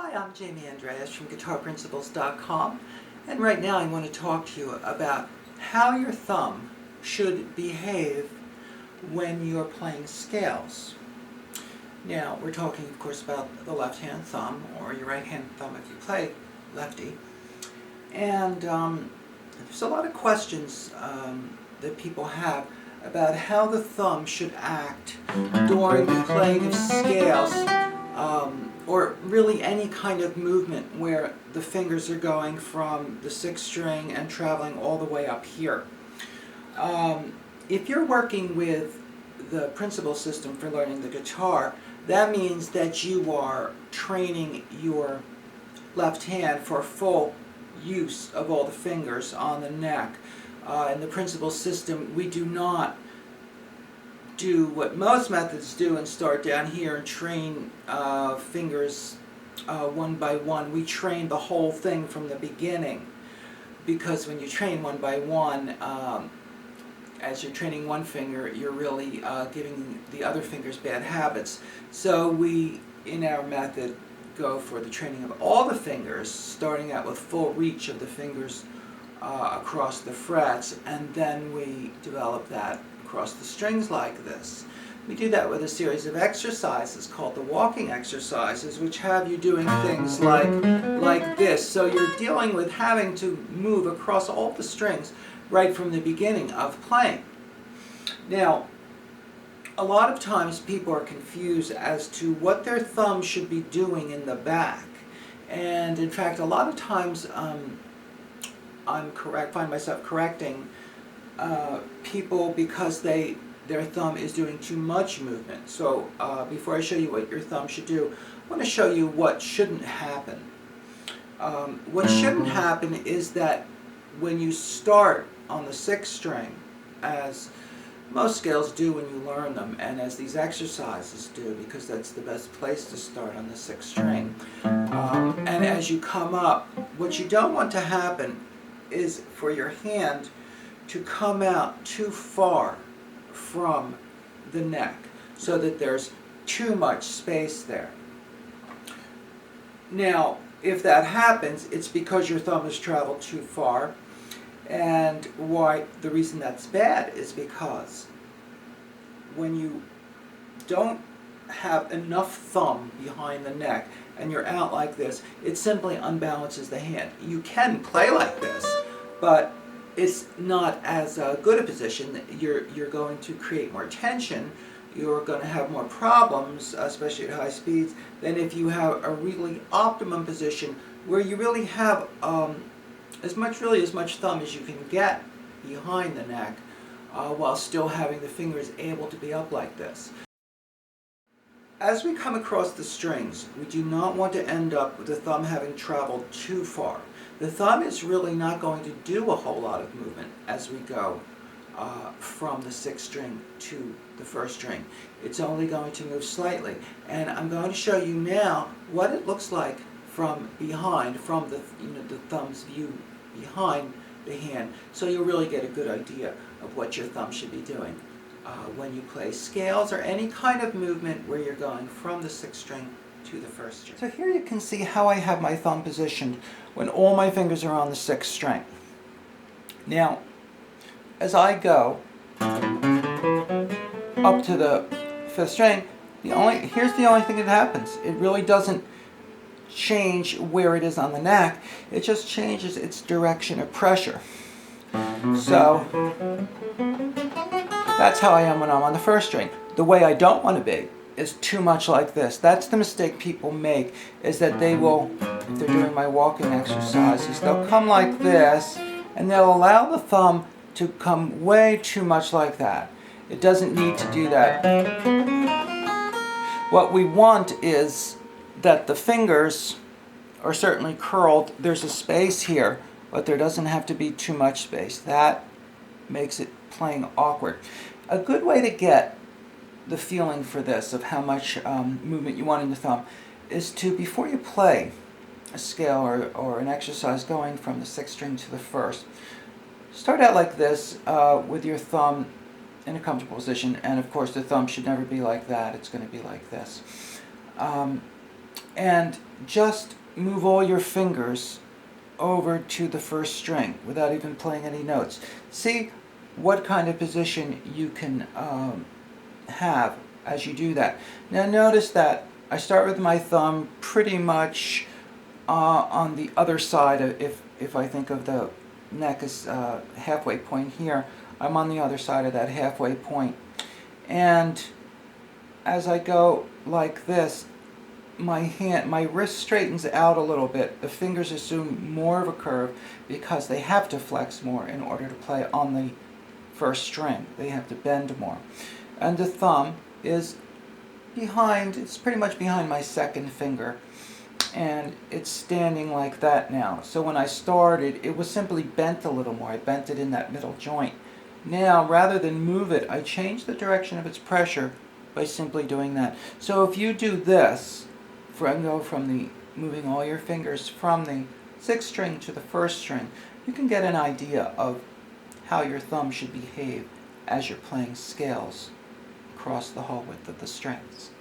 Hi, I'm Jamie Andreas from GuitarPrinciples.com, and right now I want to talk to you about how your thumb should behave when you're playing scales. Now, we're talking, of course, about the left-hand thumb, or your right-hand thumb if you play lefty. And there's a lot of questions that people have about how the thumb should act during the playing of scales, or really any kind of movement where the fingers are going from the sixth string and traveling all the way up here. If you're working with the principal system for learning the guitar, that means that you are training your left hand for full use of all the fingers on the neck. In the principal system, we do not do what most methods do and start down here and train fingers one by one. We train the whole thing from the beginning, because when you train one by one, as you're training one finger, you're really giving the other fingers bad habits. So we, in our method, go for the training of all the fingers, starting out with full reach of the fingers across the frets, and then we develop that across the strings like this. We do that with a series of exercises called the walking exercises, which have you doing things like this. So you're dealing with having to move across all the strings right from the beginning of playing. Now, a lot of times people are confused as to what their thumb should be doing in the back. And in fact, a lot of times find myself correcting people because their thumb is doing too much movement. So before I show you what your thumb should do, I want to show you what shouldn't happen. What shouldn't happen is that when you start on the sixth string, as most scales do when you learn them, and as these exercises do, because that's the best place to start, on the sixth string, and as you come up, what you don't want to happen is for your hand to come out too far from the neck, so that there's too much space there. Now, if that happens, it's because your thumb has traveled too far, and the reason that's bad is because when you don't have enough thumb behind the neck and you're out like this, it simply unbalances the hand. You can play like this, but it's not as good a position. You're going to create more tension. You're going to have more problems, especially at high speeds, than if you have a really optimum position where you really have as much thumb as you can get behind the neck, while still having the fingers able to be up like this. As we come across the strings, we do not want to end up with the thumb having traveled too far. The thumb is really not going to do a whole lot of movement as we go from the sixth string to the first string. It's only going to move slightly. And I'm going to show you now what it looks like from behind, from the thumb's view behind the hand, so you'll really get a good idea of what your thumb should be doing when you play scales or any kind of movement where you're going from the sixth string to the first string. So here you can see how I have my thumb positioned when all my fingers are on the sixth string. Now, as I go up to the fifth string, here's the only thing that happens. It really doesn't change where it is on the neck. It just changes its direction of pressure. So that's how I am when I'm on the first string. The way I don't want to be is too much like this. That's the mistake people make, is that they will, if they're doing my walking exercises, they'll come like this and they'll allow the thumb to come way too much like that. It doesn't need to do that. What we want is that the fingers are certainly curled. There's a space here, but there doesn't have to be too much space. That makes it playing awkward. A good way to get the feeling for this, of how much movement you want in the thumb, is to, before you play a scale or an exercise going from the sixth string to the first, start out like this with your thumb in a comfortable position, and of course the thumb should never be like that. It's going to be like this. and just move all your fingers over to the first string without even playing any notes. See what kind of position you can have as you do that. Now notice that I start with my thumb pretty much on the other side. If I think of the neck as halfway point here, I'm on the other side of that halfway point. And as I go like this, my wrist straightens out a little bit. The fingers assume more of a curve because they have to flex more in order to play on the first string. They have to bend more. And the thumb is behind, it's pretty much behind my second finger. And it's standing like that now. So when I started, it was simply bent a little more. I bent it in that middle joint. Now, rather than move it, I change the direction of its pressure by simply doing that. So if you do this, go from the moving all your fingers from the sixth string to the first string, you can get an idea of how your thumb should behave as you're playing scales across the whole width of the strings.